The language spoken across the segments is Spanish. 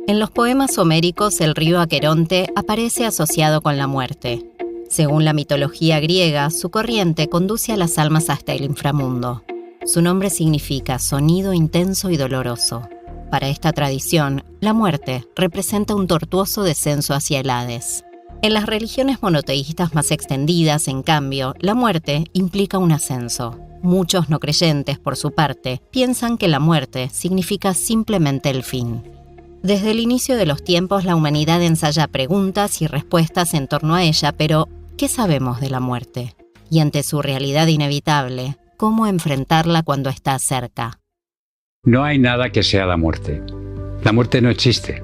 En los poemas homéricos, el río Aqueronte aparece asociado con la muerte. Según la mitología griega, su corriente conduce a las almas hasta el inframundo. Su nombre significa sonido intenso y doloroso. Para esta tradición, la muerte representa un tortuoso descenso hacia el Hades. En las religiones monoteístas más extendidas, en cambio, la muerte implica un ascenso. Muchos no creyentes, por su parte, piensan que la muerte significa simplemente el fin. Desde el inicio de los tiempos, la humanidad ensaya preguntas y respuestas en torno a ella, pero ¿qué sabemos de la muerte? Y ante su realidad inevitable, ¿cómo enfrentarla cuando está cerca? No hay nada que sea la muerte. La muerte no existe.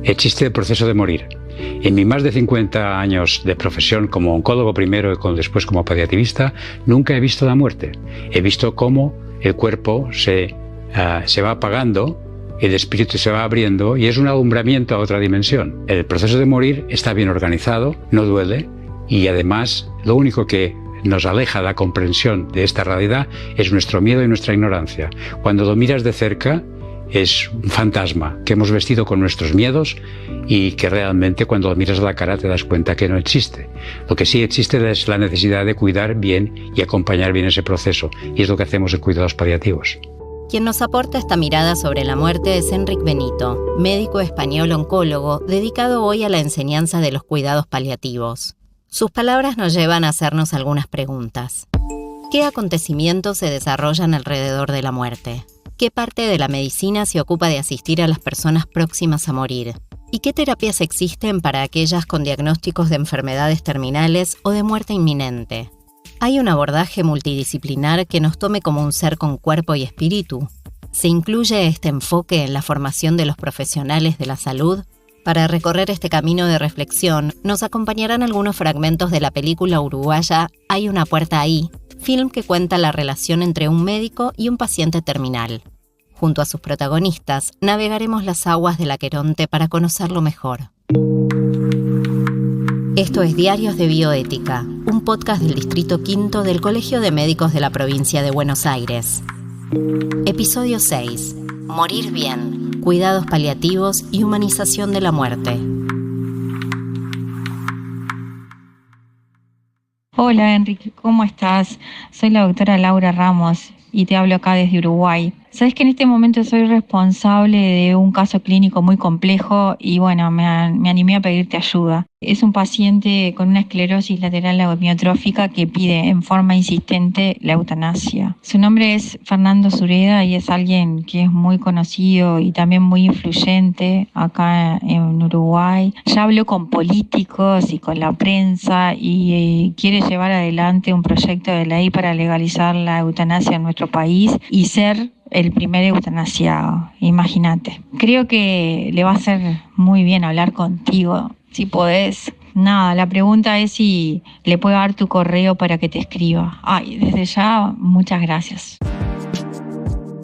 Existe el proceso de morir. En mis más de 50 años de profesión como oncólogo primero y después como paliativista, nunca he visto la muerte. He visto cómo el cuerpo se va apagando, el espíritu se va abriendo y es un alumbramiento a otra dimensión. El proceso de morir está bien organizado, no duele y además lo único que nos aleja de la comprensión de esta realidad es nuestro miedo y nuestra ignorancia. Cuando lo miras de cerca, es un fantasma que hemos vestido con nuestros miedos y que realmente cuando lo miras a la cara te das cuenta que no existe. Lo que sí existe es la necesidad de cuidar bien y acompañar bien ese proceso, y es lo que hacemos en cuidados paliativos. Quien nos aporta esta mirada sobre la muerte es Enric Benito, médico español oncólogo dedicado hoy a la enseñanza de los cuidados paliativos. Sus palabras nos llevan a hacernos algunas preguntas. ¿Qué acontecimientos se desarrollan alrededor de la muerte? ¿Qué parte de la medicina se ocupa de asistir a las personas próximas a morir? ¿Y qué terapias existen para aquellas con diagnósticos de enfermedades terminales o de muerte inminente? ¿Hay un abordaje multidisciplinar que nos tome como un ser con cuerpo y espíritu? ¿Se incluye este enfoque en la formación de los profesionales de la salud? Para recorrer este camino de reflexión, nos acompañarán algunos fragmentos de la película uruguaya Hay una puerta ahí, film que cuenta la relación entre un médico y un paciente terminal. Junto a sus protagonistas, navegaremos las aguas del Aqueronte para conocerlo mejor. Esto es Diarios de Bioética, un podcast del Distrito Quinto del Colegio de Médicos de la Provincia de Buenos Aires. Episodio 6. Morir bien. Cuidados paliativos y humanización de la muerte. Hola Enrique, ¿cómo estás? Soy la doctora Laura Ramos y te hablo acá desde Uruguay. Sabes que en este momento soy responsable de un caso clínico muy complejo y bueno, me animé a pedirte ayuda. Es un paciente con una esclerosis lateral amiotrófica que pide en forma insistente la eutanasia. Su nombre es Fernando Sureda y es alguien que es muy conocido y también muy influyente acá en Uruguay. Ya habló con políticos y con la prensa y quiere llevar adelante un proyecto de ley para legalizar la eutanasia en nuestro país y ser el primer eutanasiado, imagínate. Creo que le va a hacer muy bien hablar contigo, si podés. Nada, la pregunta es si le puedo dar tu correo para que te escriba. Desde ya, muchas gracias.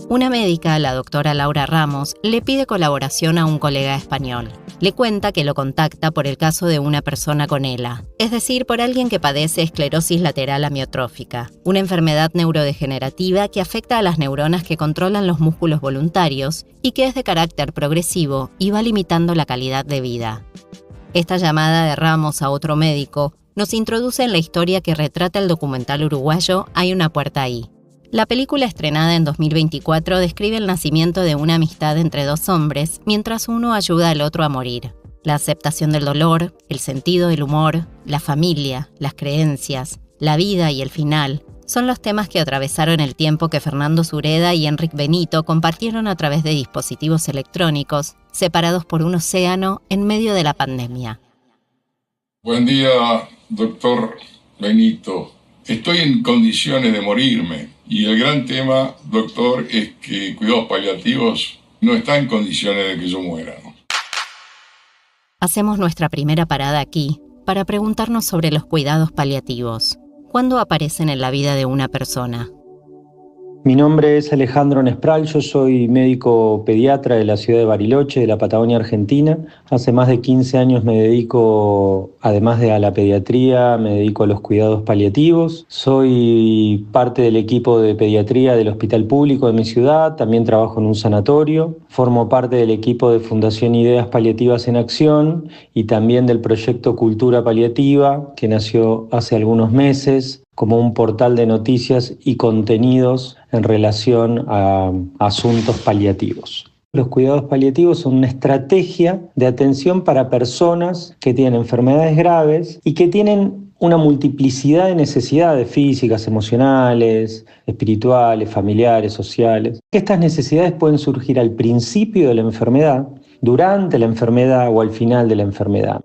Una médica, la doctora Laura Ramos, le pide colaboración a un colega español. Le cuenta que lo contacta por el caso de una persona con ELA, es decir, por alguien que padece esclerosis lateral amiotrófica, una enfermedad neurodegenerativa que afecta a las neuronas que controlan los músculos voluntarios y que es de carácter progresivo y va limitando la calidad de vida. Esta llamada de Ramos a otro médico nos introduce en la historia que retrata el documental uruguayo Hay una puerta ahí. La película, estrenada en 2024, describe el nacimiento de una amistad entre dos hombres mientras uno ayuda al otro a morir. La aceptación del dolor, el sentido del humor, la familia, las creencias, la vida y el final son los temas que atravesaron el tiempo que Fernando Sureda y Enric Benito compartieron a través de dispositivos electrónicos, separados por un océano en medio de la pandemia. Buen día, doctor Benito. Estoy en condiciones de morirme. Y el gran tema, doctor, es que cuidados paliativos no está en condiciones de que yo muera. Hacemos nuestra primera parada aquí para preguntarnos sobre los cuidados paliativos. ¿Cuándo aparecen en la vida de una persona? Mi nombre es Alejandro Nespral, yo soy médico pediatra de la ciudad de Bariloche, de la Patagonia Argentina. Hace más de 15 años me dedico, además de a la pediatría, me dedico a los cuidados paliativos. Soy parte del equipo de pediatría del Hospital Público de mi ciudad, también trabajo en un sanatorio. Formo parte del equipo de Fundación Ideas Paliativas en Acción y también del proyecto Cultura Paliativa, que nació hace algunos meses como un portal de noticias y contenidos en relación a asuntos paliativos. Los cuidados paliativos son una estrategia de atención para personas que tienen enfermedades graves y que tienen una multiplicidad de necesidades físicas, emocionales, espirituales, familiares, sociales. Estas necesidades pueden surgir al principio de la enfermedad, durante la enfermedad o al final de la enfermedad.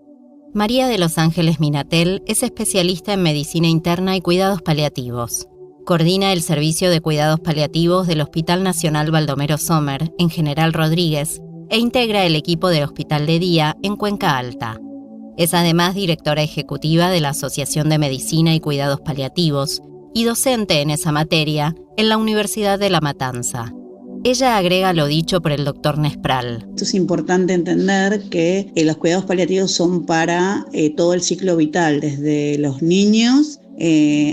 María de los Ángeles Minatel es especialista en medicina interna y cuidados paliativos. Coordina el servicio de cuidados paliativos del Hospital Nacional Baldomero Sommer en General Rodríguez e integra el equipo de Hospital de Día en Cuenca Alta. Es además directora ejecutiva de la Asociación de Medicina y Cuidados Paliativos y docente en esa materia en la Universidad de La Matanza. Ella agrega lo dicho por el doctor Nespral. Esto es importante entender que los cuidados paliativos son para todo el ciclo vital, desde los niños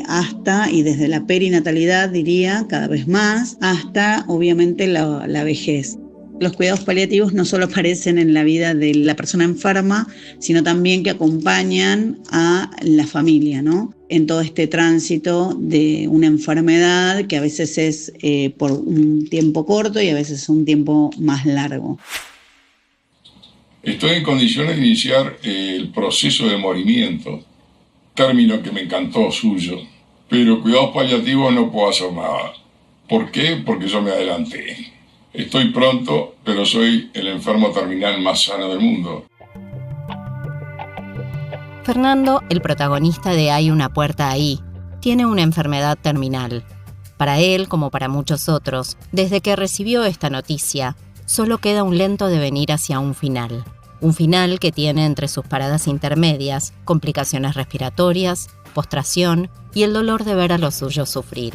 hasta, y desde la perinatalidad diría, cada vez más, hasta obviamente la vejez. Los cuidados paliativos no solo aparecen en la vida de la persona enferma, sino también que acompañan a la familia, ¿no? En todo este tránsito de una enfermedad que a veces es por un tiempo corto y a veces un tiempo más largo. Estoy en condiciones de iniciar el proceso de morimiento, término que me encantó suyo, pero cuidados paliativos no puedo hacer nada. ¿Por qué? Porque yo me adelanté. Estoy pronto, pero soy el enfermo terminal más sano del mundo. Fernando, el protagonista de Hay una puerta ahí, tiene una enfermedad terminal. Para él, como para muchos otros, desde que recibió esta noticia, solo queda un lento devenir hacia un final. Un final que tiene entre sus paradas intermedias complicaciones respiratorias, postración y el dolor de ver a los suyos sufrir.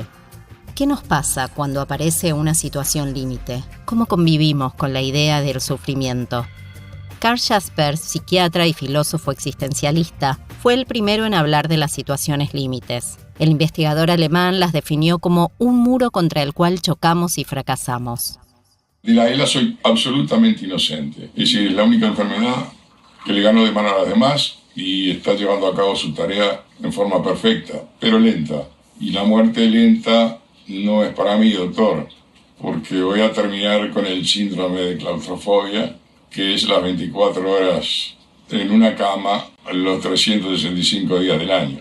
¿Qué nos pasa cuando aparece una situación límite? ¿Cómo convivimos con la idea del sufrimiento? Karl Jaspers, psiquiatra y filósofo existencialista, fue el primero en hablar de las situaciones límites. El investigador alemán las definió como un muro contra el cual chocamos y fracasamos. De la ELA soy absolutamente inocente. Es decir, es la única enfermedad que le ganó de mano a las demás y está llevando a cabo su tarea en forma perfecta, pero lenta. Y la muerte lenta no es para mí, doctor, porque voy a terminar con el síndrome de claustrofobia, que es las 24 horas en una cama los 365 días del año.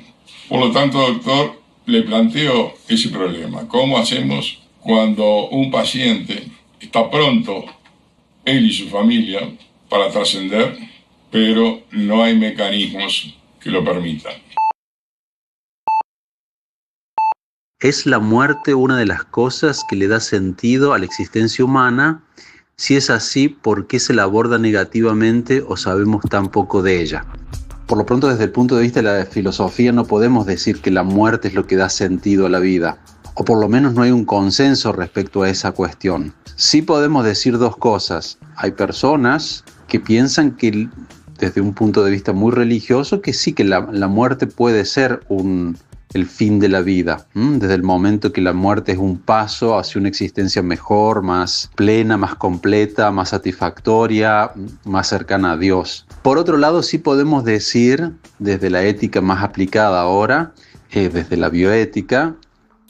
Por lo tanto, doctor, le planteo ese problema. ¿Cómo hacemos cuando un paciente está pronto, él y su familia, para trascender, pero no hay mecanismos que lo permitan? ¿Es la muerte una de las cosas que le da sentido a la existencia humana? Si es así, ¿por qué se la aborda negativamente o sabemos tan poco de ella? Por lo pronto, desde el punto de vista de la filosofía, no podemos decir que la muerte es lo que da sentido a la vida, o por lo menos no hay un consenso respecto a esa cuestión. Sí podemos decir dos cosas. Hay personas que piensan que, desde un punto de vista muy religioso, que sí, que la muerte puede ser el fin de la vida, desde el momento que la muerte es un paso hacia una existencia mejor, más plena, más completa, más satisfactoria, más cercana a Dios. Por otro lado, sí podemos decir, desde la ética más aplicada ahora, desde la bioética,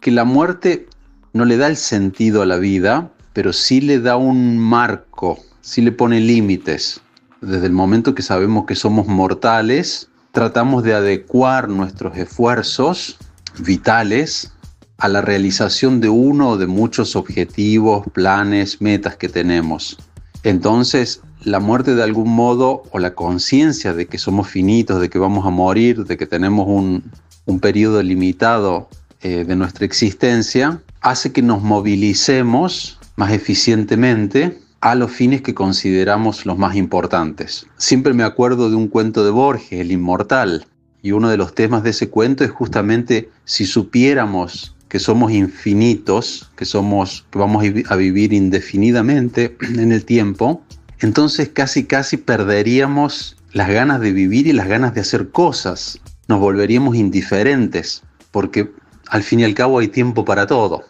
que la muerte no le da el sentido a la vida, pero sí le da un marco, sí le pone límites. Desde el momento que sabemos que somos mortales, tratamos de adecuar nuestros esfuerzos vitales a la realización de uno o de muchos objetivos, planes, metas que tenemos. Entonces, la muerte de algún modo, o la conciencia de que somos finitos, de que vamos a morir, de que tenemos un periodo limitado de nuestra existencia, hace que nos movilicemos más eficientemente a los fines que consideramos los más importantes. Siempre me acuerdo de un cuento de Borges, El Inmortal, y uno de los temas de ese cuento es justamente si supiéramos que somos infinitos, que vamos a vivir indefinidamente en el tiempo, entonces casi perderíamos las ganas de vivir y las ganas de hacer cosas. Nos volveríamos indiferentes, porque al fin y al cabo hay tiempo para todo.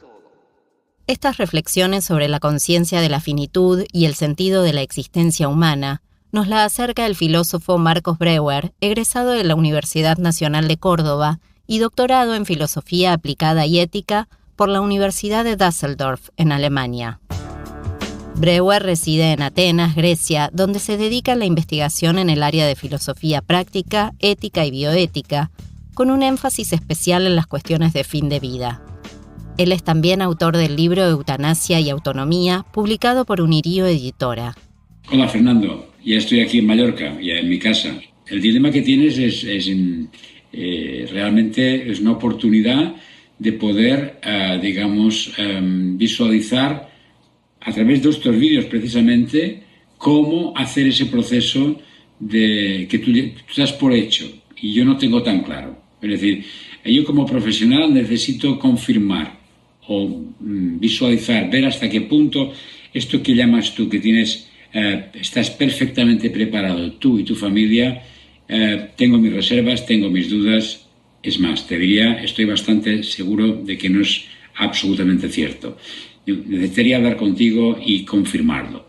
Estas reflexiones sobre la conciencia de la finitud y el sentido de la existencia humana nos la acerca el filósofo Marcos Breuer, egresado de la Universidad Nacional de Córdoba y doctorado en Filosofía Aplicada y Ética por la Universidad de Düsseldorf, en Alemania. Breuer reside en Atenas, Grecia, donde se dedica a la investigación en el área de filosofía práctica, ética y bioética, con un énfasis especial en las cuestiones de fin de vida. Él es también autor del libro Eutanasia y Autonomía, publicado por Unirío Editora. Hola Fernando, ya estoy aquí en Mallorca, ya en mi casa. El dilema que tienes realmente es una oportunidad de poder, visualizar a través de estos vídeos precisamente cómo hacer ese proceso que tú das por hecho y yo no tengo tan claro. Es decir, yo como profesional necesito confirmar o visualizar, ver hasta qué punto esto que llamas tú, que tienes, estás perfectamente preparado, tú y tu familia. Tengo mis reservas, tengo mis dudas. Es más, te diría, estoy bastante seguro de que no es absolutamente cierto. Necesitaría hablar contigo y confirmarlo.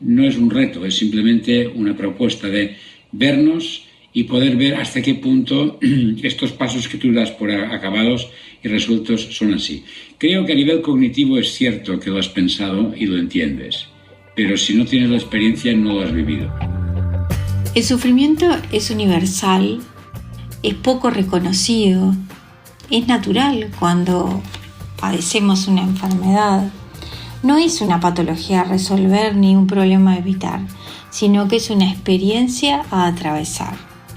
No es un reto, es simplemente una propuesta de vernos y poder ver hasta qué punto estos pasos que tú das por acabados y resueltos son así. Creo que a nivel cognitivo es cierto que lo has pensado y lo entiendes, pero si no tienes la experiencia no lo has vivido. El sufrimiento es universal, es poco reconocido, es natural cuando padecemos una enfermedad. No es una patología a resolver ni un problema a evitar, sino que es una experiencia a atravesar.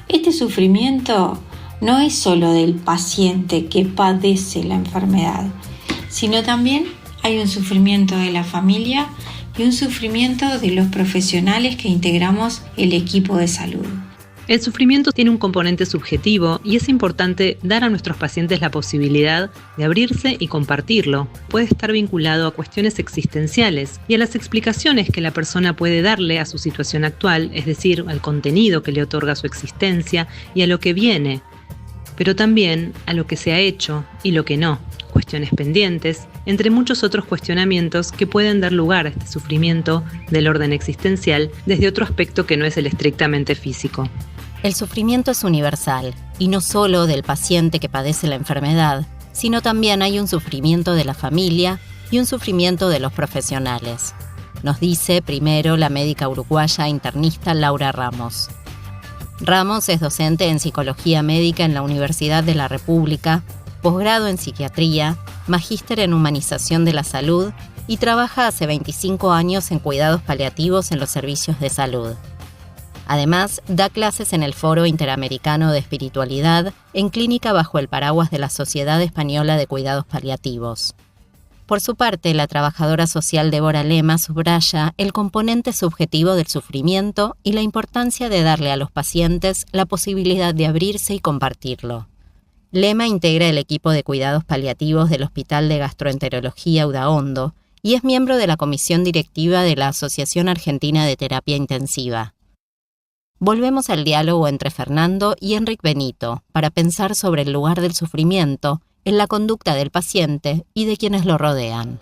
Este sufrimiento no es solo del paciente que padece la enfermedad, sino también hay un sufrimiento de la familia y un sufrimiento de los profesionales que integramos el equipo de salud. El sufrimiento tiene un componente subjetivo y es importante dar a nuestros pacientes la posibilidad de abrirse y compartirlo. Puede estar vinculado a cuestiones existenciales y a las explicaciones que la persona puede darle a su situación actual, es decir, al contenido que le otorga su existencia y a lo que viene, pero también a lo que se ha hecho y lo que no, cuestiones pendientes, entre muchos otros cuestionamientos que pueden dar lugar a este sufrimiento del orden existencial desde otro aspecto que no es el estrictamente físico. El sufrimiento es universal, y no solo del paciente que padece la enfermedad, sino también hay un sufrimiento de la familia y un sufrimiento de los profesionales. Nos dice primero la médica uruguaya internista Laura Ramos. Ramos es docente en Psicología Médica en la Universidad de la República, posgrado en Psiquiatría, magíster en Humanización de la Salud y trabaja hace 25 años en cuidados paliativos en los servicios de salud. Además, da clases en el Foro Interamericano de Espiritualidad en clínica bajo el paraguas de la Sociedad Española de Cuidados Paliativos. Por su parte, la trabajadora social Débora Lema subraya el componente subjetivo del sufrimiento y la importancia de darle a los pacientes la posibilidad de abrirse y compartirlo. Lema integra el equipo de cuidados paliativos del Hospital de Gastroenterología Udaondo y es miembro de la comisión directiva de la Asociación Argentina de Terapia Intensiva. Volvemos al diálogo entre Fernando y Enric Benito para pensar sobre el lugar del sufrimiento en la conducta del paciente y de quienes lo rodean.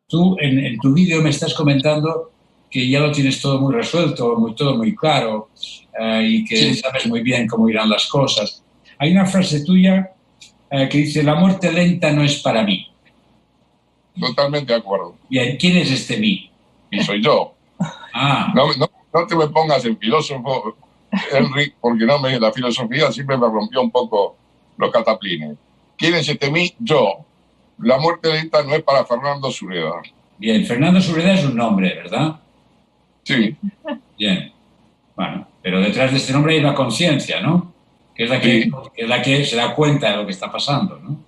Tú en tu vídeo me estás comentando que ya lo tienes todo muy resuelto, todo muy claro y que sabes muy bien cómo irán las cosas. Hay una frase tuya que dice: la muerte lenta no es para mí. Totalmente de acuerdo. Bien, ¿quién es este mí? Y soy yo. No te me pongas en filósofo, Enric, porque la filosofía siempre me rompió un poco los cataplines. ¿Quién es este mí? Yo. La muerte lenta no es para Fernando Sureda. Bien, Fernando Sureda es un nombre, ¿verdad? Sí. Bien. Bueno, pero detrás de este nombre hay una conciencia, ¿no? Que es la que se da cuenta de lo que está pasando, ¿no?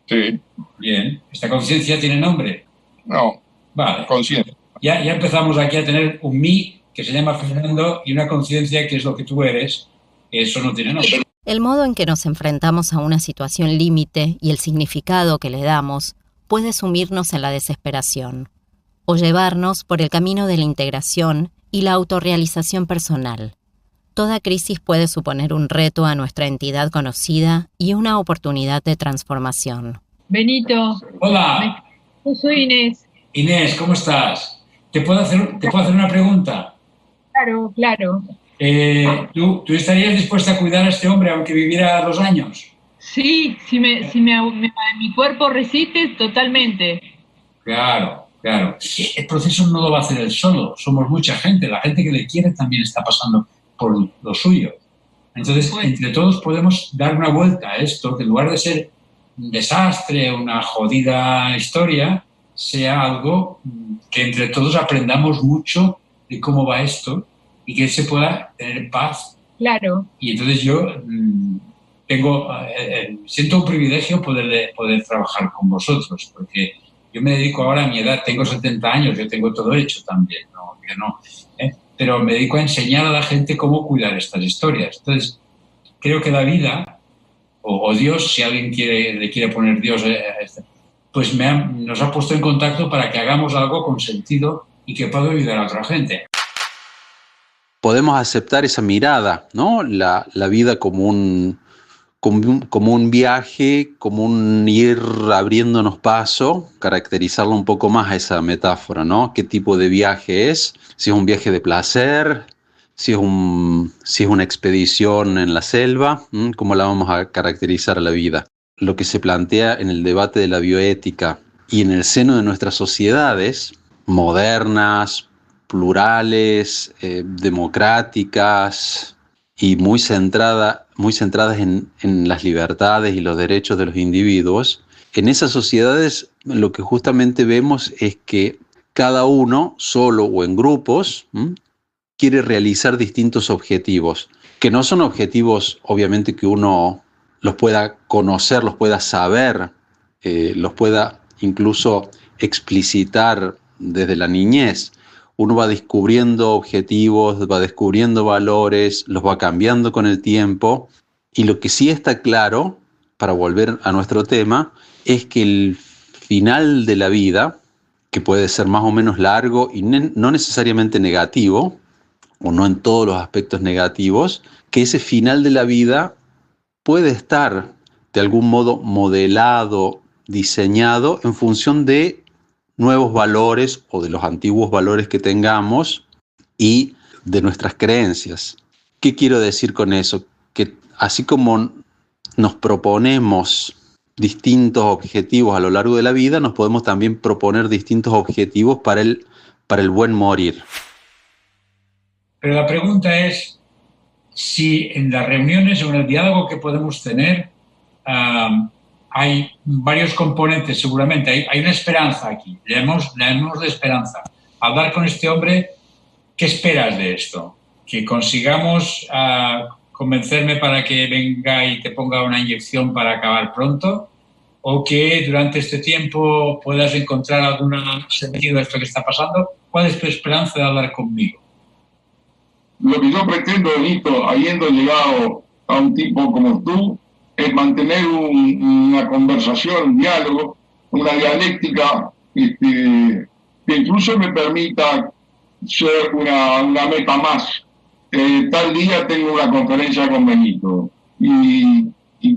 Sí. Bien. ¿Esta conciencia tiene nombre? No. Vale. Conciencia. Ya empezamos aquí a tener un mí que se llama Fernando y una conciencia que es lo que tú eres. Eso no tiene nombre. El modo en que nos enfrentamos a una situación límite y el significado que le damos puede sumirnos en la desesperación o llevarnos por el camino de la integración y la autorrealización personal. Toda crisis puede suponer un reto a nuestra entidad conocida y una oportunidad de transformación. Benito. Hola. Yo soy Inés. Inés, ¿cómo estás? ¿Te puedo hacer una pregunta? Claro. ¿Tú estarías dispuesta a cuidar a este hombre aunque viviera 2 años? Sí, si mi cuerpo resiste, totalmente. Claro. El proceso no lo va a hacer él solo. Somos mucha gente. La gente que le quiere también está pasando por lo suyo. Entonces, entre todos podemos dar una vuelta a esto, que en lugar de ser un desastre, una jodida historia, sea algo que entre todos aprendamos mucho de cómo va esto y que se pueda tener paz. Claro. Y entonces yo siento un privilegio poder trabajar con vosotros, porque yo me dedico ahora a mi edad, tengo 70 años, yo tengo todo hecho también, pero me dedico a enseñar a la gente cómo cuidar estas historias. Entonces, creo que la vida, o Dios, si alguien le quiere poner Dios, pues nos ha puesto en contacto para que hagamos algo con sentido y que pueda ayudar a otra gente. Podemos aceptar esa mirada, ¿no? La vida como un viaje, como un ir abriéndonos paso, caracterizarlo un poco más a esa metáfora, ¿no? ¿Qué tipo de viaje es? Si es un viaje de placer, si es una expedición en la selva, ¿cómo la vamos a caracterizar a la vida? Lo que se plantea en el debate de la bioética y en el seno de nuestras sociedades modernas, plurales, democráticas y muy centradas en las libertades y los derechos de los individuos, en esas sociedades lo que justamente vemos es que cada uno, solo o en grupos, quiere realizar distintos objetivos, que no son objetivos obviamente que uno los pueda conocer, los pueda saber, los pueda incluso explicitar desde la niñez. Uno va descubriendo objetivos, va descubriendo valores, los va cambiando con el tiempo. Y lo que sí está claro, para volver a nuestro tema, es que el final de la vida, que puede ser más o menos largo y no necesariamente negativo, o no en todos los aspectos negativos, que ese final de la vida puede estar de algún modo modelado, diseñado en función de nuevos valores o de los antiguos valores que tengamos y de nuestras creencias. ¿Qué quiero decir con eso? Que así como nos proponemos distintos objetivos a lo largo de la vida, nos podemos también proponer distintos objetivos para el buen morir. Pero la pregunta es si en las reuniones o en el diálogo que podemos tener hay varios componentes, seguramente. Hay una esperanza aquí, llamemos de esperanza. Hablar con este hombre, ¿qué esperas de esto? ¿Que consigamos convencerme para que venga y te ponga una inyección para acabar pronto? ¿O que durante este tiempo puedas encontrar algún sentido de esto que está pasando? ¿Cuál es tu esperanza de hablar conmigo? Lo que yo pretendo, Benito, habiendo llegado a un tipo como tú, es mantener una conversación, un diálogo, una dialéctica que incluso me permita ser una meta más. Tal día tengo una conferencia con Benito y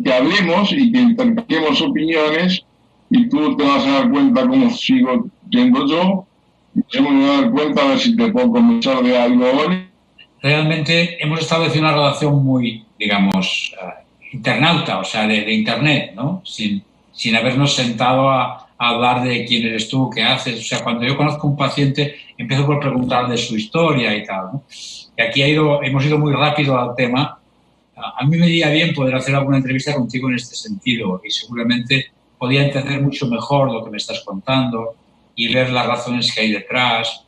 que hablemos y que intercambiemos opiniones y tú te vas a dar cuenta cómo sigo siendo yo y yo me voy a dar cuenta a ver si te puedo convencer de algo hoy. Realmente hemos establecido una relación muy, digamos, internauta, o sea, de internet, ¿no? Sin habernos sentado a hablar de quién eres tú, qué haces. O sea, cuando yo conozco a un paciente, empiezo por preguntar de su historia y tal, ¿no? Y aquí hemos ido muy rápido al tema. A mí me iría bien poder hacer alguna entrevista contigo en este sentido y seguramente podría entender mucho mejor lo que me estás contando y ver las razones que hay detrás,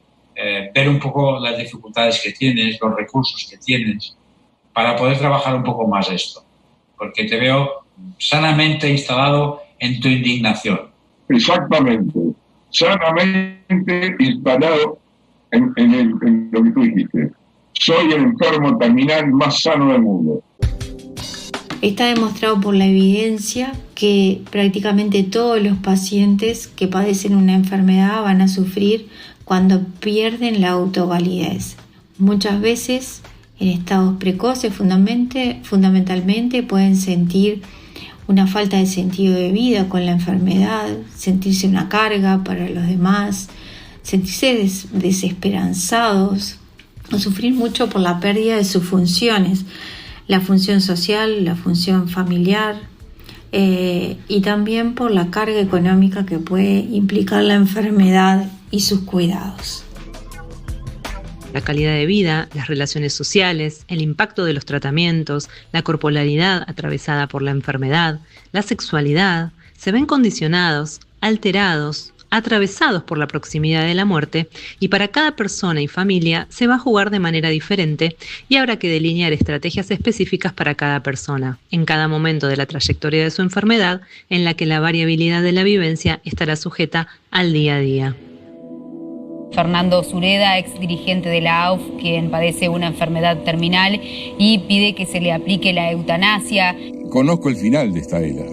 ver un poco las dificultades que tienes, los recursos que tienes, para poder trabajar un poco más esto. Porque te veo sanamente instalado en tu indignación. Exactamente, sanamente instalado en lo que tú dijiste. Soy el enfermo terminal más sano del mundo. Está demostrado por la evidencia que prácticamente todos los pacientes que padecen una enfermedad van a sufrir cuando pierden la autovalidez. Muchas veces en estados precoces fundamentalmente pueden sentir una falta de sentido de vida con la enfermedad, sentirse una carga para los demás, sentirse desesperanzados o sufrir mucho por la pérdida de sus funciones, la función social, la función familiar y también por la carga económica que puede implicar la enfermedad y sus cuidados. La calidad de vida, las relaciones sociales, el impacto de los tratamientos, la corporalidad atravesada por la enfermedad, la sexualidad, se ven condicionados, alterados, atravesados por la proximidad de la muerte, y para cada persona y familia se va a jugar de manera diferente y habrá que delinear estrategias específicas para cada persona, en cada momento de la trayectoria de su enfermedad, en la que la variabilidad de la vivencia estará sujeta al día a día. Fernando Sureda, ex dirigente de la AUF, quien padece una enfermedad terminal y pide que se le aplique la eutanasia. Conozco el final de esta era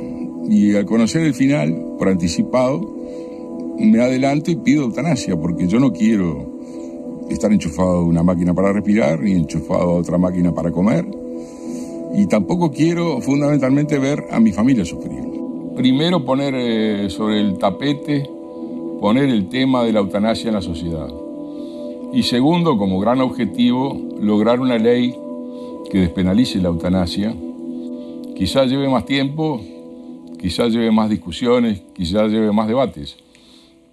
y al conocer el final, por anticipado, me adelanto y pido eutanasia porque yo no quiero estar enchufado a una máquina para respirar ni enchufado a otra máquina para comer y tampoco quiero fundamentalmente ver a mi familia sufrir. Primero poner sobre el tapete poner el tema de la eutanasia en la sociedad. Y segundo, como gran objetivo, lograr una ley que despenalice la eutanasia. Quizás lleve más tiempo, quizás lleve más discusiones, quizás lleve más debates,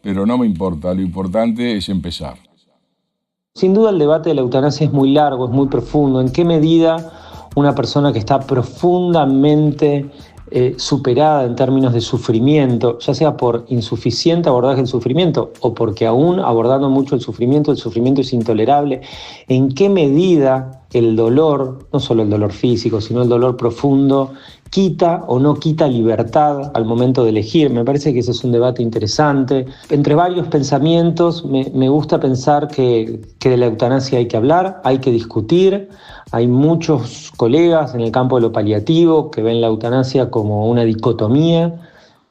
pero no me importa, lo importante es empezar. Sin duda el debate de la eutanasia es muy largo, es muy profundo. ¿En qué medida una persona que está profundamente superada en términos de sufrimiento, ya sea por insuficiente abordaje del sufrimiento o porque aún abordando mucho el sufrimiento es intolerable, en qué medida el dolor, no solo el dolor físico, sino el dolor profundo, quita o no quita libertad al momento de elegir? Me parece que ese es un debate interesante. Entre varios pensamientos, me gusta pensar que de la eutanasia hay que hablar, hay que discutir. Hay muchos colegas en el campo de lo paliativo que ven la eutanasia como una dicotomía,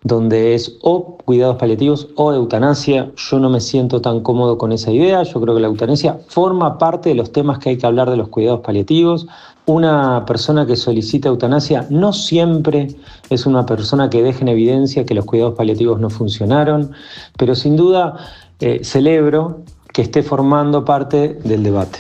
donde es o cuidados paliativos o eutanasia. Yo no me siento tan cómodo con esa idea. Yo creo que la eutanasia forma parte de los temas que hay que hablar de los cuidados paliativos. Una persona que solicita eutanasia no siempre es una persona que deja en evidencia que los cuidados paliativos no funcionaron, pero sin duda celebro que esté formando parte del debate.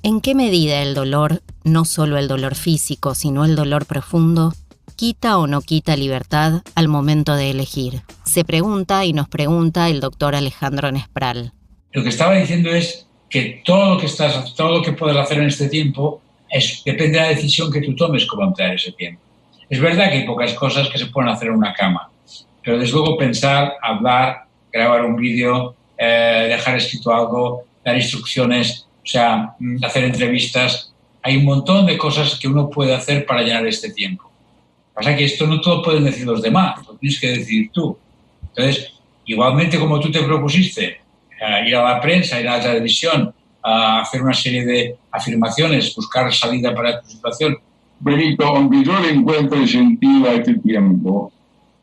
¿En qué medida el dolor, no solo el dolor físico, sino el dolor profundo, quita o no quita libertad al momento de elegir? Se pregunta y nos pregunta el doctor Alejandro Nespral. Lo que estaba diciendo es que todo lo que puedes hacer en este tiempo depende de la decisión que tú tomes cómo emplear ese tiempo. Es verdad que hay pocas cosas que se pueden hacer en una cama, pero desde luego pensar, hablar, grabar un vídeo, dejar escrito algo, dar instrucciones, o sea, hacer entrevistas. Hay un montón de cosas que uno puede hacer para llenar este tiempo. Pasa que esto no todo pueden decir los demás, lo tienes que decidir tú. Entonces, igualmente como tú te propusiste, ir a la prensa, ir a la televisión, a hacer una serie de afirmaciones, buscar salida para tu situación. Benito, aunque yo le encuentre sentido a este tiempo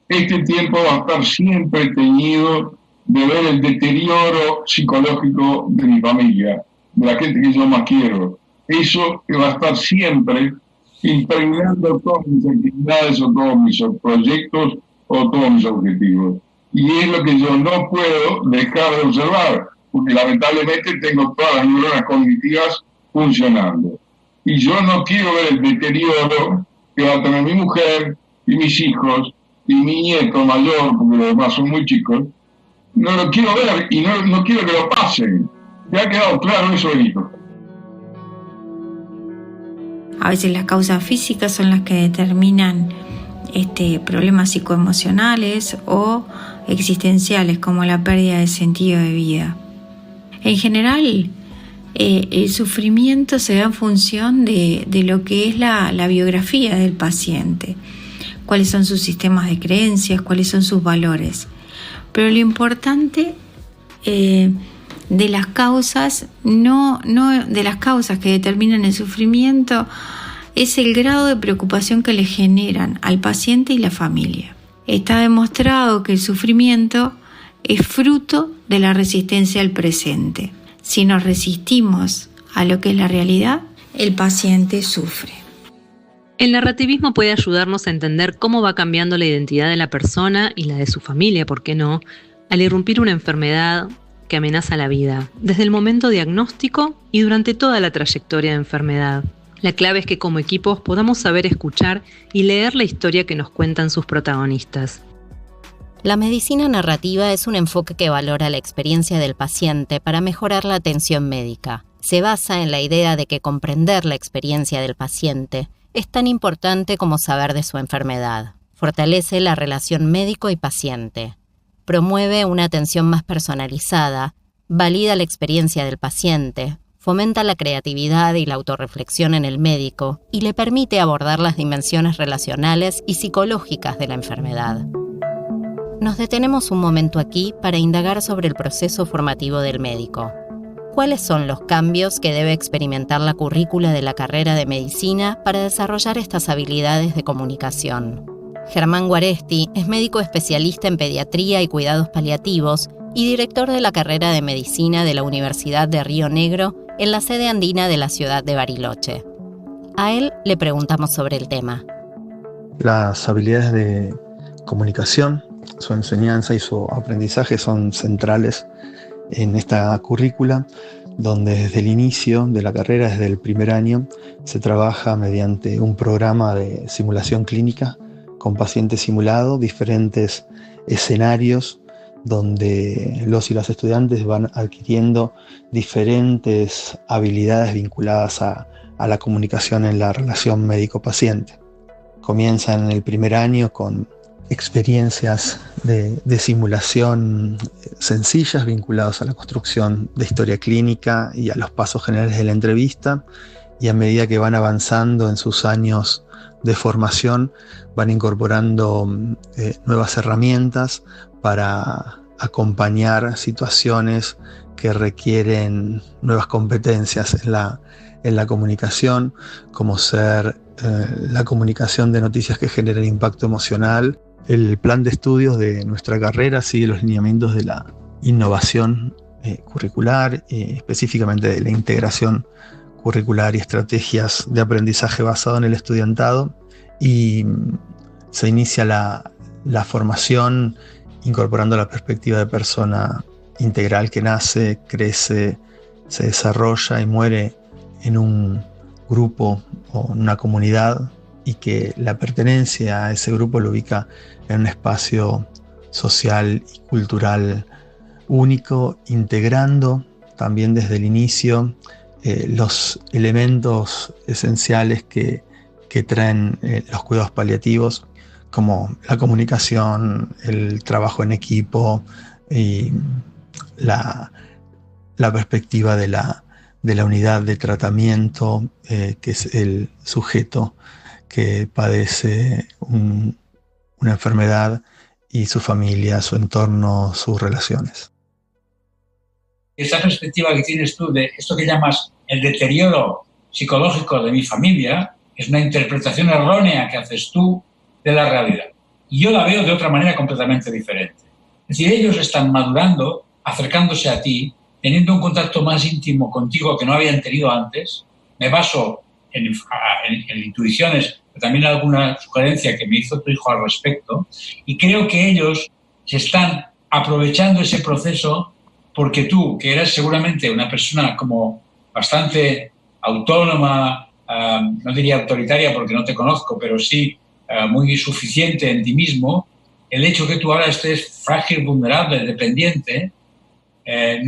va a estar siempre teñido de ver el deterioro psicológico de mi familia, de la gente que yo más quiero. Eso que va a estar siempre impregnando todas mis actividades o todos mis proyectos o todos mis objetivos. Y es lo que yo no puedo dejar de observar, porque lamentablemente tengo todas las neuronas cognitivas funcionando. Y yo no quiero ver el deterioro que va a tener mi mujer y mis hijos y mi nieto mayor, porque los demás son muy chicos. No lo quiero ver y no quiero que lo pasen. ¿Te ha quedado claro eso, Benito? A veces las causas físicas son las que determinan problemas psicoemocionales o existenciales, como la pérdida de sentido de vida. En general, el sufrimiento se da en función de lo que es la biografía del paciente, cuáles son sus sistemas de creencias, cuáles son sus valores. Pero lo importante de las causas, no de las causas que determinan el sufrimiento, es el grado de preocupación que le generan al paciente y la familia. Está demostrado que el sufrimiento es fruto de la resistencia al presente. Si nos resistimos a lo que es la realidad, el paciente sufre. El narrativismo puede ayudarnos a entender cómo va cambiando la identidad de la persona y la de su familia, ¿por qué no?, al irrumpir una enfermedad que amenaza la vida, desde el momento diagnóstico y durante toda la trayectoria de enfermedad. La clave es que como equipos podamos saber escuchar y leer la historia que nos cuentan sus protagonistas. La medicina narrativa es un enfoque que valora la experiencia del paciente para mejorar la atención médica. Se basa en la idea de que comprender la experiencia del paciente es tan importante como saber de su enfermedad. Fortalece la relación médico y paciente. Promueve una atención más personalizada, valida la experiencia del paciente, fomenta la creatividad y la autorreflexión en el médico y le permite abordar las dimensiones relacionales y psicológicas de la enfermedad. Nos detenemos un momento aquí para indagar sobre el proceso formativo del médico. ¿Cuáles son los cambios que debe experimentar la currícula de la carrera de medicina para desarrollar estas habilidades de comunicación? Germán Guaresti es médico especialista en pediatría y cuidados paliativos y director de la carrera de medicina de la Universidad de Río Negro en la sede andina de la ciudad de Bariloche. A él le preguntamos sobre el tema. Las habilidades de comunicación, su enseñanza y su aprendizaje son centrales en esta currícula, donde desde el inicio de la carrera, desde el primer año, se trabaja mediante un programa de simulación clínica con paciente simulado, diferentes escenarios donde los y las estudiantes van adquiriendo diferentes habilidades vinculadas a la comunicación en la relación médico-paciente. Comienzan en el primer año con experiencias de simulación sencillas vinculadas a la construcción de historia clínica y a los pasos generales de la entrevista, y a medida que van avanzando en sus años de formación van incorporando nuevas herramientas para acompañar situaciones que requieren nuevas competencias en la comunicación, como ser la comunicación de noticias que generen impacto emocional. El plan de estudios de nuestra carrera sigue los lineamientos de la innovación curricular, específicamente de la integración curricular y estrategias de aprendizaje basado en el estudiantado, y se inicia la formación incorporando la perspectiva de persona integral que nace, crece, se desarrolla y muere en un grupo o una comunidad, y que la pertenencia a ese grupo lo ubica en un espacio social y cultural único, integrando también desde el inicio los elementos esenciales que traen los cuidados paliativos, como la comunicación, el trabajo en equipo y la perspectiva de la unidad de tratamiento, que es el sujeto que padece una enfermedad, y su familia, su entorno, sus relaciones. Esa perspectiva que tienes tú de esto que llamas el deterioro psicológico de mi familia es una interpretación errónea que haces tú de la realidad. Y yo la veo de otra manera completamente diferente. Es decir, ellos están madurando, acercándose a ti, teniendo un contacto más íntimo contigo que no habían tenido antes. Me baso en intuiciones, pero también en alguna sugerencia que me hizo tu hijo al respecto, y creo que ellos se están aprovechando ese proceso porque tú, que eras seguramente una persona como bastante autónoma, no diría autoritaria porque no te conozco, pero sí muy suficiente en ti mismo, el hecho que tú ahora estés frágil, vulnerable, dependiente,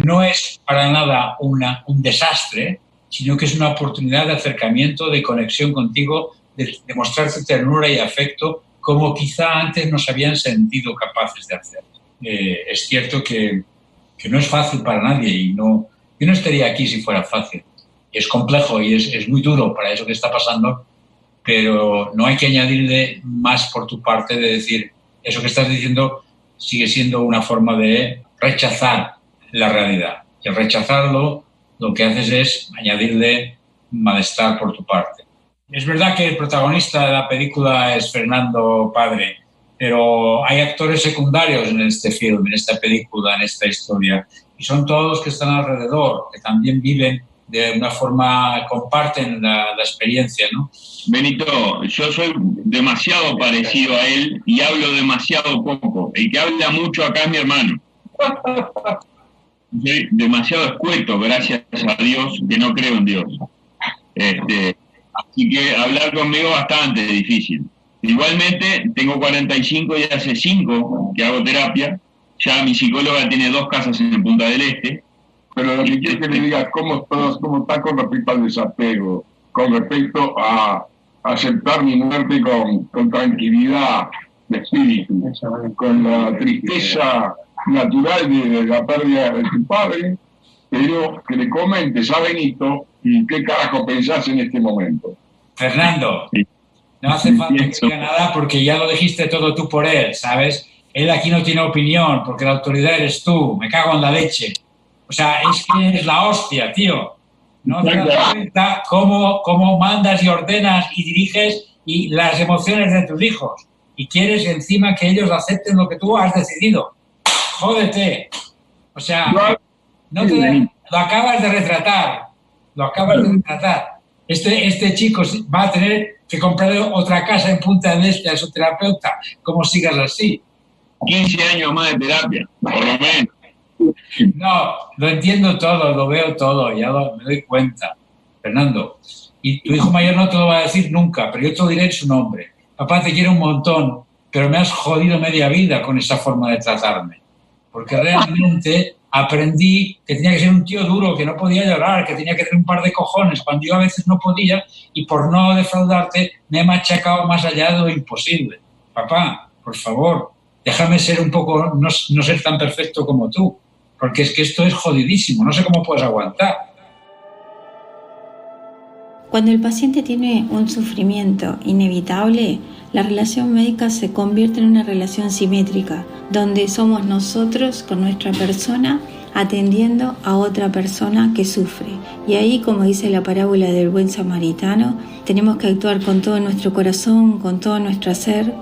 no es para nada un desastre, sino que es una oportunidad de acercamiento, de conexión contigo, de mostrarte ternura y afecto como quizá antes nos habían sentido capaces de hacer. Es cierto que no es fácil para nadie, y yo no estaría aquí si fuera fácil. Es complejo y es muy duro para eso que está pasando, pero no hay que añadirle más por tu parte de decir, eso que estás diciendo sigue siendo una forma de rechazar la realidad. Y al rechazarlo, lo que haces es añadirle malestar por tu parte. Es verdad que el protagonista de la película es Fernando padre, pero hay actores secundarios en este film, en esta película, en esta historia, y son todos los que están alrededor, que también viven de una forma, comparten la experiencia, ¿no? Benito, yo soy demasiado parecido a él y hablo demasiado poco. El que habla mucho acá es mi hermano. Soy demasiado escueto, gracias a Dios, que no creo en Dios. Así que hablar conmigo es bastante difícil. Igualmente, tengo 45 y hace 5 que hago terapia. Ya mi psicóloga tiene 2 casas en Punta del Este. Pero lo que quiero que le digas, ¿cómo está con respecto al desapego? Con respecto a aceptar mi muerte con tranquilidad de espíritu, con la tristeza natural de la pérdida de tu padre, pero que le comentes a Benito qué carajo pensás en este momento. Fernando, no hace falta que diga nada porque ya lo dijiste todo tú por él, ¿sabes? Él aquí no tiene opinión porque la autoridad eres tú, me cago en la leche. O sea, es que es la hostia, tío. No te das cuenta cómo mandas y ordenas y diriges y las emociones de tus hijos. Y quieres encima que ellos acepten lo que tú has decidido. Jódete. O sea, lo acabas de retratar. Lo acabas de retratar. Este chico va a tener que comprar otra casa en Punta del Este a su terapeuta. ¿Cómo sigas así? 15 años más de terapia, por lo menos. No, lo entiendo todo, lo veo todo, me doy cuenta, Fernando. Y tu hijo mayor no te lo va a decir nunca, pero yo te lo diré en su nombre. Papá, te quiero un montón, pero me has jodido media vida con esa forma de tratarme. Porque realmente aprendí que tenía que ser un tío duro, que no podía llorar, que tenía que tener un par de cojones, cuando yo a veces no podía, y por no defraudarte me he machacado más allá de lo imposible. Papá, por favor, déjame ser un poco, no ser tan perfecto como tú. Porque es que esto es jodidísimo, no sé cómo puedes aguantar. Cuando el paciente tiene un sufrimiento inevitable, la relación médica se convierte en una relación simétrica, donde somos nosotros con nuestra persona atendiendo a otra persona que sufre. Y ahí, como dice la parábola del buen samaritano, tenemos que actuar con todo nuestro corazón, con todo nuestro ser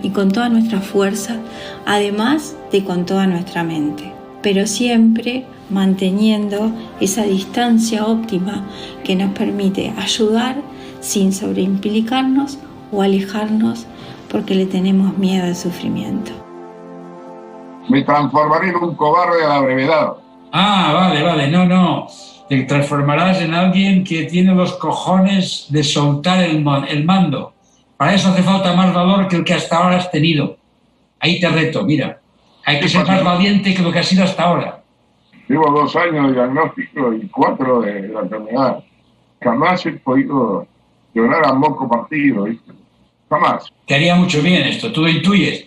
y con toda nuestra fuerza, además de con toda nuestra mente. Pero siempre manteniendo esa distancia óptima que nos permite ayudar sin sobreimplicarnos o alejarnos porque le tenemos miedo al sufrimiento. Me transformaré en un cobarde a la brevedad. Ah, vale, no. Te transformarás en alguien que tiene los cojones de soltar el mando. Para eso hace falta más valor que el que hasta ahora has tenido. Ahí te reto, mira. Hay que ser más valiente que lo que has sido hasta ahora. Llevo 2 años de diagnóstico y 4 de la enfermedad. Jamás he podido llorar a moco partido, ¿viste? Jamás. Te haría mucho bien esto. Tú intuyes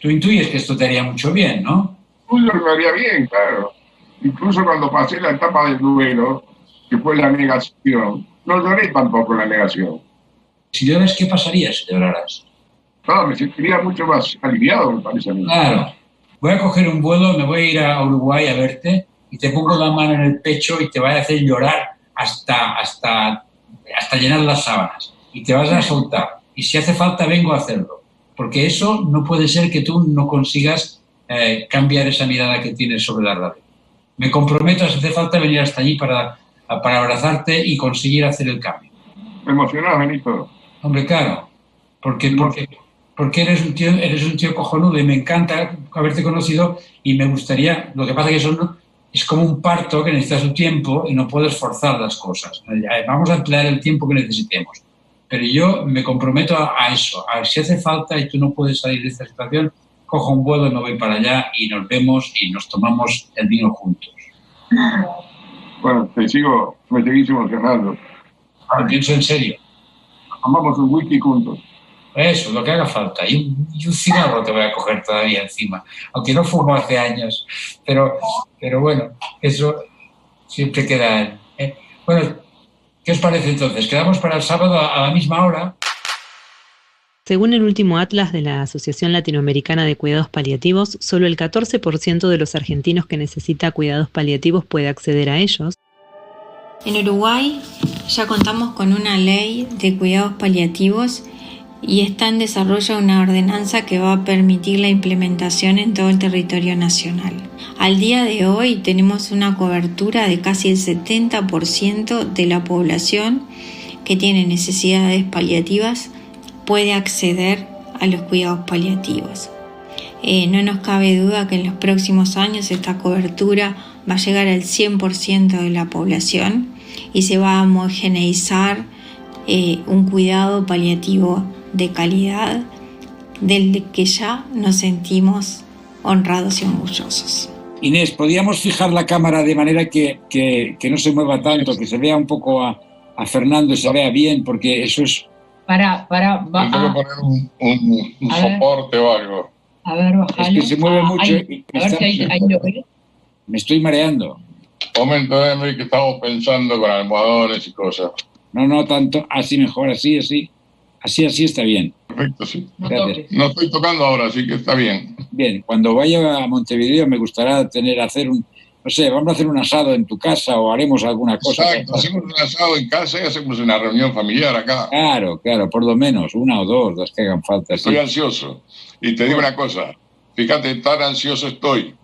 que esto te haría mucho bien, ¿no? Me haría bien, claro. Incluso cuando pasé la etapa del duelo, que fue la negación, no lloré tampoco la negación. Si lloras, ¿qué pasaría si lloraras? No, me sentiría mucho más aliviado, me parece a mí. Claro. Voy a coger un vuelo, me voy a ir a Uruguay a verte y te pongo la mano en el pecho y te voy a hacer llorar hasta llenar las sábanas. Y te vas a soltar. Y si hace falta, vengo a hacerlo. Porque eso no puede ser que tú no consigas cambiar esa mirada que tienes sobre la radio. Me comprometo, si hace falta, venir hasta allí para abrazarte y conseguir hacer el cambio. ¿Me emocionás, Benito? Hombre, claro. Porque eres un tío cojonudo y me encanta haberte conocido y me gustaría, lo que pasa es que es como un parto que necesita su tiempo y no puedes forzar las cosas. Vamos a emplear el tiempo que necesitemos. Pero yo me comprometo a eso. Si hace falta y tú no puedes salir de esta situación, cojo un vuelo, me voy para allá y nos vemos y nos tomamos el vino juntos. Bueno, me seguís emocionando. Lo pienso en serio. Tomamos un whisky juntos. Eso, lo que haga falta. Y un cigarro te voy a coger todavía encima. Aunque no fumo hace años. Pero bueno, eso siempre queda. Bueno, ¿qué os parece entonces? ¿Quedamos para el sábado a la misma hora? Según el último atlas de la Asociación Latinoamericana de Cuidados Paliativos, solo el 14% de los argentinos que necesita cuidados paliativos puede acceder a ellos. En Uruguay ya contamos con una ley de cuidados paliativos y está en desarrollo una ordenanza que va a permitir la implementación en todo el territorio nacional. Al día de hoy tenemos una cobertura de casi el 70% de la población que tiene necesidades paliativas puede acceder a los cuidados paliativos. No nos cabe duda que en los próximos años esta cobertura va a llegar al 100% de la población y se va a homogeneizar un cuidado paliativo de calidad del que ya nos sentimos honrados y orgullosos. Inés, ¿podríamos fijar la cámara de manera que no se mueva tanto, que se vea un poco a Fernando y se vea bien? Porque eso es... Tengo que poner un soporte o algo. A ver, bájalo. Es que se mueve mucho. A ver si ahí lo veo. Me estoy mareando. Momento, Henry, que estamos pensando con almohadones y cosas. No tanto. Así mejor, así. Así está bien. Perfecto, sí. No estoy tocando ahora, así que está bien. Bien, cuando vaya a Montevideo me gustaría vamos a hacer un asado en tu casa o haremos alguna cosa. Exacto, hacemos un asado en casa y hacemos una reunión familiar acá. Claro, por lo menos, una o dos, las que hagan falta. Estoy ansioso. Y te digo una cosa, fíjate, tan ansioso estoy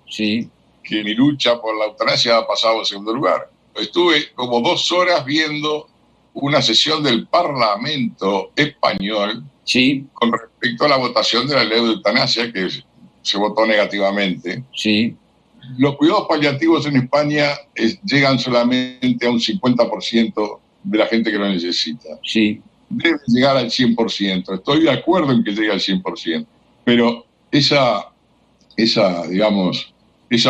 que mi lucha por la eutanasia ha pasado en segundo lugar. Estuve como 2 horas viendo una sesión del Parlamento español con respecto a la votación de la ley de eutanasia, que se votó negativamente. Sí. Los cuidados paliativos en España llegan solamente a un 50% de la gente que lo necesita. Sí. Debe llegar al 100%. Estoy de acuerdo en que llegue al 100%. Pero esa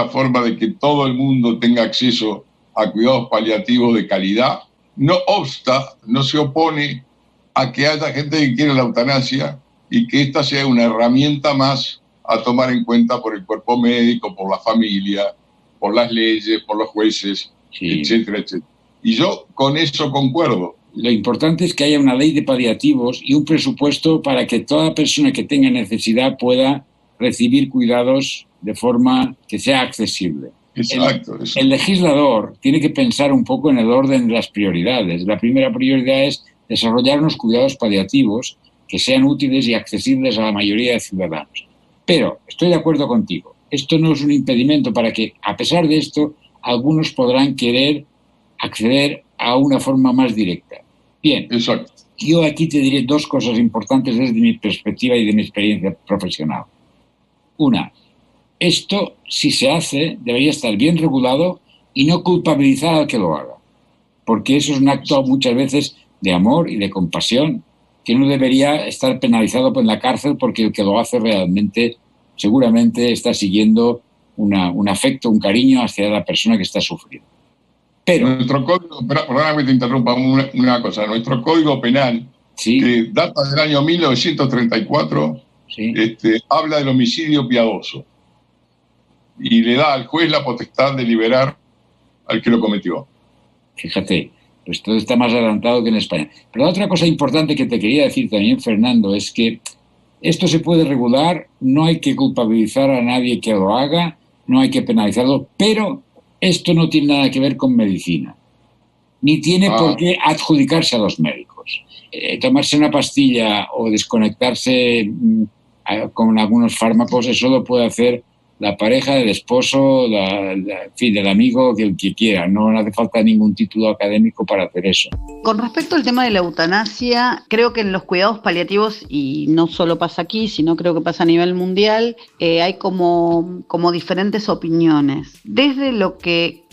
forma de que todo el mundo tenga acceso a cuidados paliativos de calidad, no obsta, no se opone a que haya gente que quiera la eutanasia y que esta sea una herramienta más a tomar en cuenta por el cuerpo médico, por la familia, por las leyes, por los jueces, etcétera, etcétera. Y yo con eso concuerdo. Lo importante es que haya una ley de paliativos y un presupuesto para que toda persona que tenga necesidad pueda recibir cuidados de forma que sea accesible. Exacto. El legislador tiene que pensar un poco en el orden de las prioridades. La primera prioridad es desarrollar unos cuidados paliativos que sean útiles y accesibles a la mayoría de ciudadanos. Pero estoy de acuerdo contigo. Esto no es un impedimento para que, a pesar de esto, algunos podrán querer acceder a una forma más directa. Bien, exacto. Yo aquí te diré 2 cosas importantes desde mi perspectiva y de mi experiencia profesional. Una, esto, si se hace, debería estar bien regulado y no culpabilizar al que lo haga, porque eso es un acto muchas veces de amor y de compasión que no debería estar penalizado en la cárcel, porque el que lo hace realmente seguramente está siguiendo un afecto, un cariño hacia la persona que está sufriendo. Pero nuestro código, perdóname que te interrumpa una cosa, nuestro código penal, que data del año 1934, habla del homicidio piadoso y le da al juez la potestad de liberar al que lo cometió. Fíjate, pues todo está más adelantado que en España. Pero la otra cosa importante que te quería decir también, Fernando, es que esto se puede regular, no hay que culpabilizar a nadie que lo haga, no hay que penalizarlo, pero esto no tiene nada que ver con medicina, ni tiene por qué adjudicarse a los médicos. Tomarse una pastilla o desconectarse con algunos fármacos, eso lo puede hacer la pareja, el esposo, en fin, el amigo, que quiera. No hace falta ningún título académico para hacer eso. Con respecto al tema de la eutanasia, creo que en los cuidados paliativos, y no solo pasa aquí, sino creo que pasa a nivel mundial, hay como diferentes opiniones. Desde lo que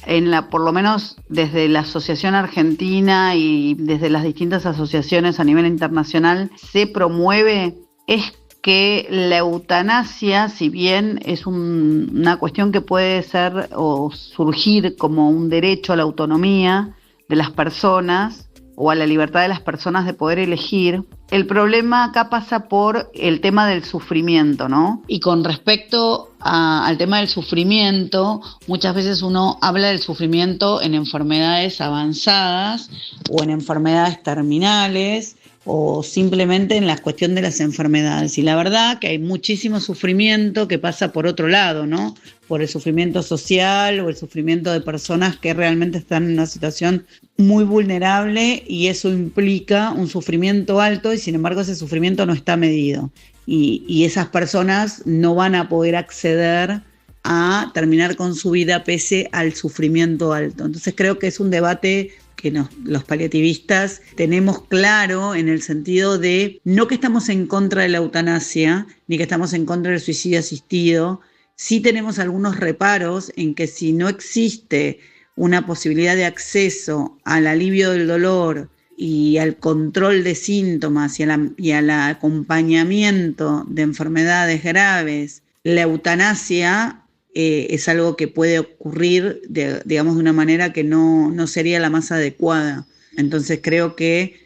por lo menos desde la Asociación Argentina y desde las distintas asociaciones a nivel internacional se promueve es que la eutanasia, si bien es una cuestión que puede ser o surgir como un derecho a la autonomía de las personas o a la libertad de las personas de poder elegir, el problema acá pasa por el tema del sufrimiento, ¿no? Y con respecto al tema del sufrimiento, muchas veces uno habla del sufrimiento en enfermedades avanzadas o en enfermedades terminales, o simplemente en la cuestión de las enfermedades. Y la verdad que hay muchísimo sufrimiento que pasa por otro lado, ¿no? Por el sufrimiento social o el sufrimiento de personas que realmente están en una situación muy vulnerable, y eso implica un sufrimiento alto, y sin embargo ese sufrimiento no está medido. Y esas personas no van a poder acceder a terminar con su vida pese al sufrimiento alto. Entonces creo que es un debate que los paliativistas tenemos claro, en el sentido de no que estamos en contra de la eutanasia, ni que estamos en contra del suicidio asistido. Sí tenemos algunos reparos en que si no existe una posibilidad de acceso al alivio del dolor y al control de síntomas y al acompañamiento de enfermedades graves, la eutanasia es algo que puede ocurrir de una manera que no sería la más adecuada. Entonces creo que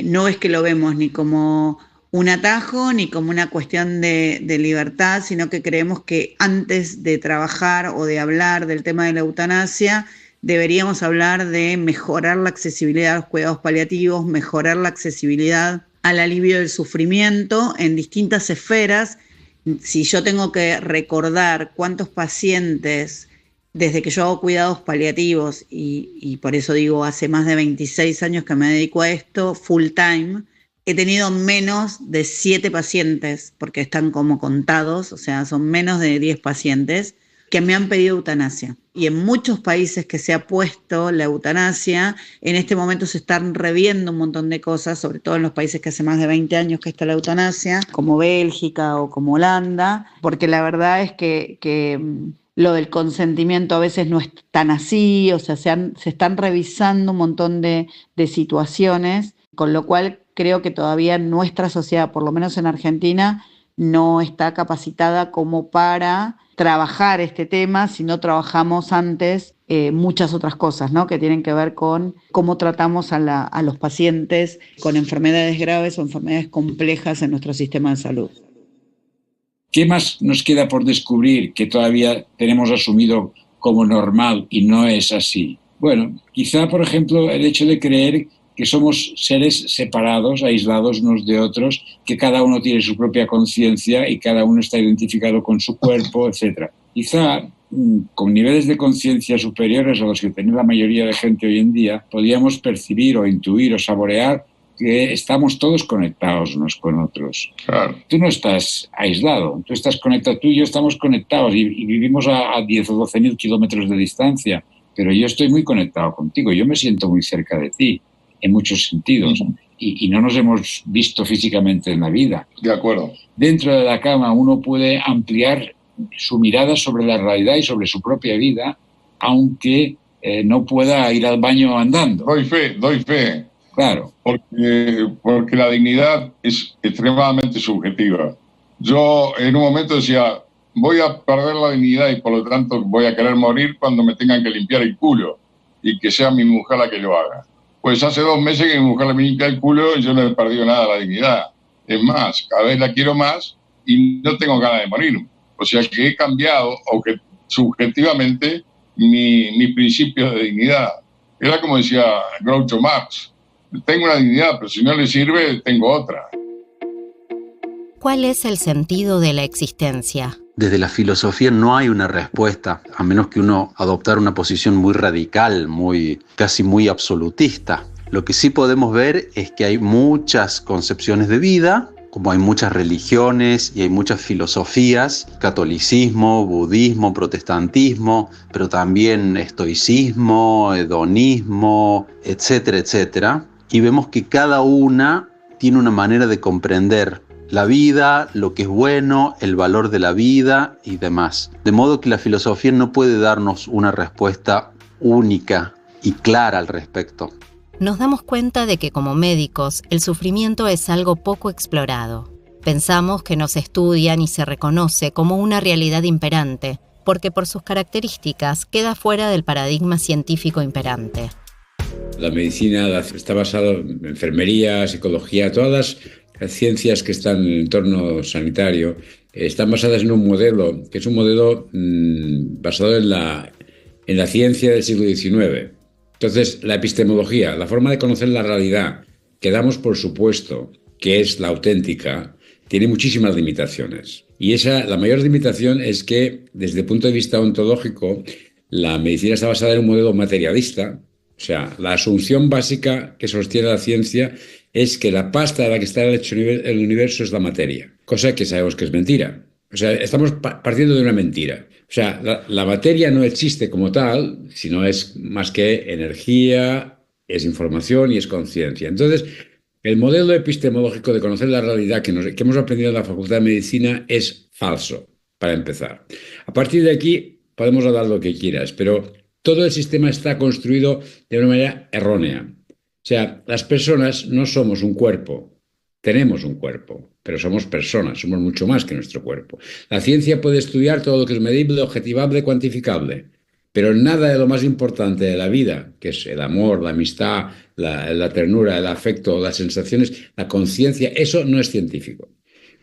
no es que lo vemos ni como un atajo ni como una cuestión de libertad, sino que creemos que antes de trabajar o de hablar del tema de la eutanasia, deberíamos hablar de mejorar la accesibilidad a los cuidados paliativos, mejorar la accesibilidad al alivio del sufrimiento en distintas esferas. Si yo tengo que recordar cuántos pacientes, desde que yo hago cuidados paliativos, y por eso digo, hace más de 26 años que me dedico a esto, full time, he tenido menos de 7 pacientes, porque están como contados, o sea, son menos de 10 pacientes, que me han pedido eutanasia. Y en muchos países que se ha puesto la eutanasia, en este momento se están reviendo un montón de cosas, sobre todo en los países que hace más de 20 años que está la eutanasia, como Bélgica o como Holanda, porque la verdad es que lo del consentimiento a veces no es tan así, o sea, se están revisando un montón de situaciones, con lo cual creo que todavía nuestra sociedad, por lo menos en Argentina, no está capacitada como para trabajar este tema, si no trabajamos antes muchas otras cosas, ¿no? Que tienen que ver con cómo tratamos a los pacientes con enfermedades graves o enfermedades complejas en nuestro sistema de salud. ¿Qué más nos queda por descubrir que todavía tenemos asumido como normal y no es así? Bueno, quizá, por ejemplo, el hecho de creer que somos seres separados, aislados unos de otros, que cada uno tiene su propia conciencia y cada uno está identificado con su cuerpo, etc. Quizá con niveles de conciencia superiores a los que tiene la mayoría de gente hoy en día, podíamos percibir o intuir o saborear que estamos todos conectados unos con otros. Claro. Tú no estás aislado, tú estás conectado, tú y yo estamos conectados y vivimos a 10 o 12.000 kilómetros de distancia, pero yo estoy muy conectado contigo, yo me siento muy cerca de ti, en muchos sentidos, y no nos hemos visto físicamente en la vida. De acuerdo. Dentro de la cama uno puede ampliar su mirada sobre la realidad y sobre su propia vida, aunque no pueda ir al baño andando. Doy fe. Claro. Porque la dignidad es extremadamente subjetiva. Yo en un momento decía, voy a perder la dignidad y por lo tanto voy a querer morir cuando me tengan que limpiar el culo y que sea mi mujer la que lo haga. Pues hace 2 meses que mi mujer me limpia el culo y yo no he perdido nada de la dignidad. Es más, cada vez la quiero más y no tengo ganas de morirme. O sea que he cambiado, o que subjetivamente, mi principio de dignidad. Era como decía Groucho Marx, tengo una dignidad, pero si no le sirve, tengo otra. ¿Cuál es el sentido de la existencia? Desde la filosofía no hay una respuesta, a menos que uno adoptara una posición muy radical, casi muy absolutista. Lo que sí podemos ver es que hay muchas concepciones de vida, como hay muchas religiones y hay muchas filosofías, catolicismo, budismo, protestantismo, pero también estoicismo, hedonismo, etcétera, etcétera. Y vemos que cada una tiene una manera de comprender la vida, lo que es bueno, el valor de la vida y demás. De modo que la filosofía no puede darnos una respuesta única y clara al respecto. Nos damos cuenta de que como médicos el sufrimiento es algo poco explorado. Pensamos que no se estudia ni se reconoce como una realidad imperante, porque por sus características queda fuera del paradigma científico imperante. La medicina está basada en enfermería, psicología, todas las ciencias que están en el entorno sanitario están basadas en un modelo, que es un modelo basado en la ciencia del siglo XIX. Entonces, la epistemología, la forma de conocer la realidad, que damos por supuesto que es la auténtica, tiene muchísimas limitaciones. Y la mayor limitación es que, desde el punto de vista ontológico, la medicina está basada en un modelo materialista. O sea, la asunción básica que sostiene la ciencia es que la pasta de la que está hecho el universo es la materia, cosa que sabemos que es mentira. O sea, estamos partiendo de una mentira. O sea, la materia no existe como tal, sino es más que energía, es información y es conciencia. Entonces, el modelo epistemológico de conocer la realidad que hemos aprendido en la Facultad de Medicina es falso, para empezar. A partir de aquí podemos hablar lo que quieras, pero todo el sistema está construido de una manera errónea. O sea, las personas no somos un cuerpo, tenemos un cuerpo, pero somos personas, somos mucho más que nuestro cuerpo. La ciencia puede estudiar todo lo que es medible, objetivable, cuantificable, pero nada de lo más importante de la vida, que es el amor, la amistad, la ternura, el afecto, las sensaciones, la conciencia, eso no es científico.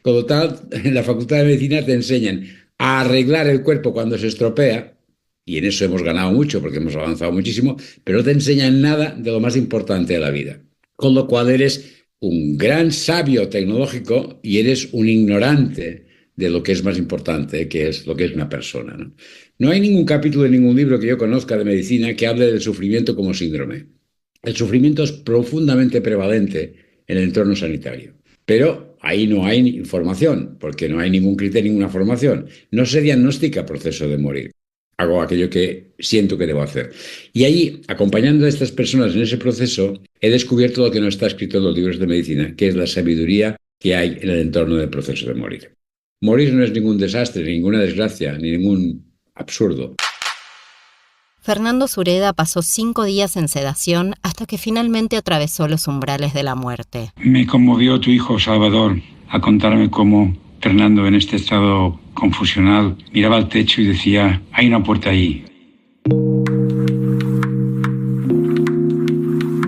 Con lo tal, en la Facultad de Medicina te enseñan a arreglar el cuerpo cuando se estropea, y en eso hemos ganado mucho porque hemos avanzado muchísimo, pero no te enseñan nada de lo más importante de la vida. Con lo cual eres un gran sabio tecnológico y eres un ignorante de lo que es más importante, que es lo que es una persona, ¿no? No hay ningún capítulo de ningún libro que yo conozca de medicina que hable del sufrimiento como síndrome. El sufrimiento es profundamente prevalente en el entorno sanitario, pero ahí no hay información, porque no hay ningún criterio, ninguna formación. No se diagnostica proceso de morir. Hago aquello que siento que debo hacer. Y ahí, acompañando a estas personas en ese proceso, he descubierto lo que no está escrito en los libros de medicina, que es la sabiduría que hay en el entorno del proceso de morir. Morir no es ningún desastre, ninguna desgracia, ni ningún absurdo. Fernando Sureda pasó 5 días en sedación hasta que finalmente atravesó los umbrales de la muerte. Me conmovió tu hijo Salvador a contarme cómo Fernando, en este estado confusional, miraba al techo y decía: hay una puerta ahí.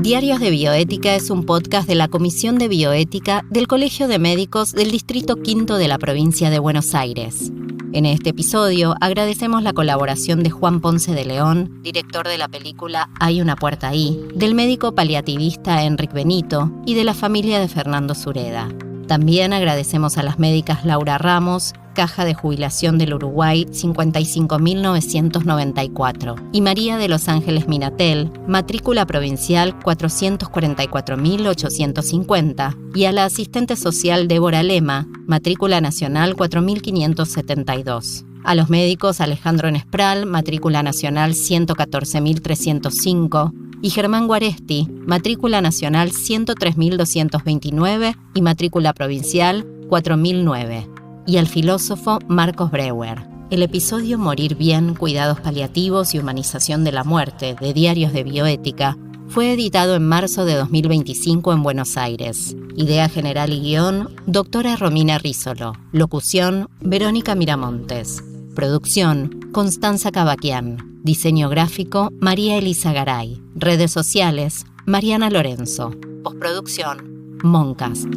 Diarios de Bioética es un podcast de la Comisión de Bioética del Colegio de Médicos del Distrito Quinto de la provincia de Buenos Aires. En este episodio agradecemos la colaboración de Juan Ponce de León, director de la película Hay una puerta ahí, del médico paliativista Enric Benito y de la familia de Fernando Sureda. También agradecemos a las médicas Laura Ramos, Caja de Jubilación del Uruguay 55.994, y María de los Ángeles Minatel, matrícula provincial 444.850, y a la asistente social Débora Lema, matrícula nacional 4.572. A los médicos Alejandro Nespral, matrícula nacional 114.305, y Germán Guaresti, matrícula nacional 103.229 y matrícula provincial 4.009. Y al filósofo Marcos Breuer. El episodio Morir bien, cuidados paliativos y humanización de la muerte, de Diarios de Bioética, fue editado en marzo de 2025 en Buenos Aires. Idea general y guión, doctora Romina Rízolo. Locución, Verónica Miramontes. Producción, Constanza Cavaquián. Diseño gráfico, María Elisa Garay. Redes sociales, Mariana Lorenzo. Postproducción, Moncast.